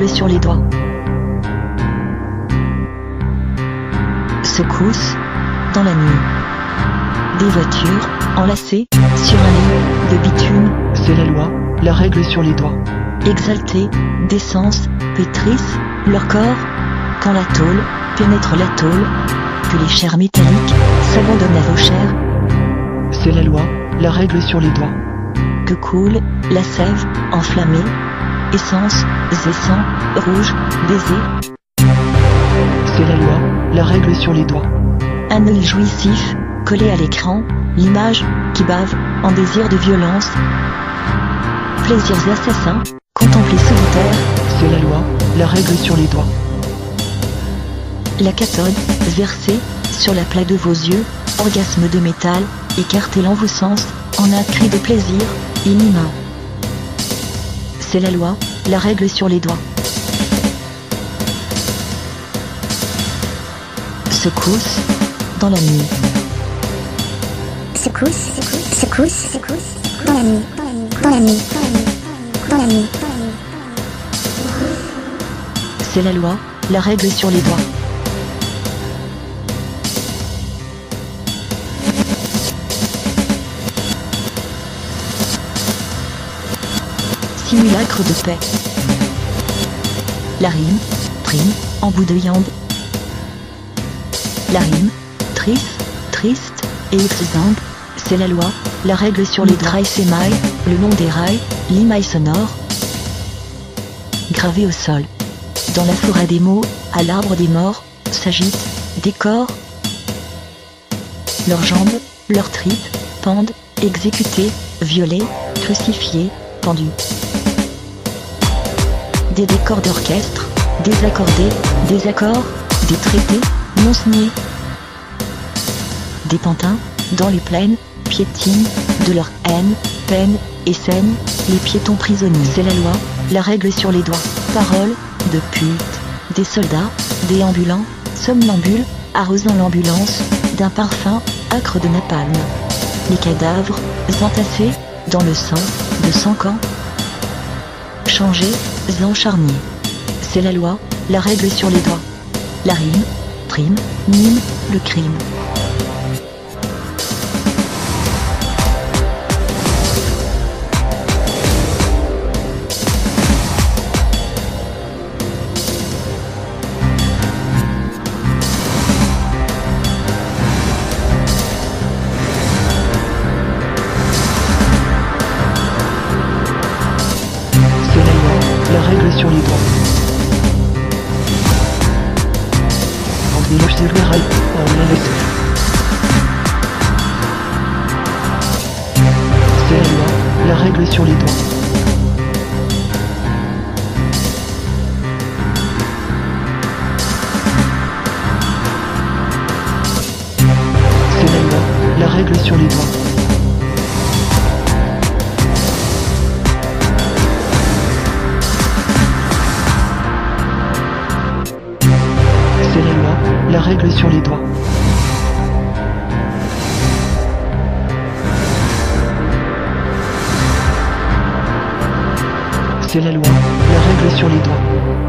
règle sur les doigts. Secousse dans la nuit. Des voitures enlacées sur un lit de bitume. C'est la loi, la règle sur les doigts. Exaltés d'essence pétrissent leur corps quand la tôle pénètre la tôle, que les chairs métalliques s'abandonnent à vos chairs. C'est la loi, la règle sur les doigts. Que coule la sève enflammée, essence et sang, rouge, baiser. C'est la loi, la règle sur les doigts. Un œil jouissif, collé à l'écran, l'image qui bave en désir de violence. Plaisirs assassins, contemplés solitaires. C'est la loi, la règle sur les doigts. La cathode versée sur la plaie de vos yeux, orgasme de métal, écartelant vos sens en un cri de plaisir inhumain. C'est la loi, la règle sur les doigts. Secousse dans la nuit. Secousse, secousse, secousse, dans la nuit, dans la nuit, dans la nuit. C'est la loi, la règle sur les doigts. Simulacre de paix. La rime, prime, embouteillante. La rime, triste et excisante. C'est la loi, la règle sur les trails s'émaille, le long des rails, l'imaille sonore. Gravée au sol. Dans la forêt des mots, à l'arbre des morts, s'agitent des corps. Leurs jambes, leurs tripes, pendent, exécutés, violés, crucifiés, pendus. Des décors d'orchestre, désaccordés, des accords, des traités, non signés. Des pantins, dans les plaines, piétinent de leur haine, peine et scène, les piétons prisonniers. C'est la loi, la règle sur les doigts. Paroles de pute, des soldats, déambulants, somnambules, arrosant l'ambulance d'un parfum âcre de napalm. Les cadavres entassés dans le sang de 100 camps. Changés en charniers. C'est la loi, la règle sur les doigts. La rime, prime, mime, le crime. La règle sur les doigts. Entre les général, on la laisse. C'est la loi, la règle sur les doigts. C'est la loi, la règle sur les doigts. C'est la loi, la règle sur les doigts. C'est la loi, la règle sur les doigts.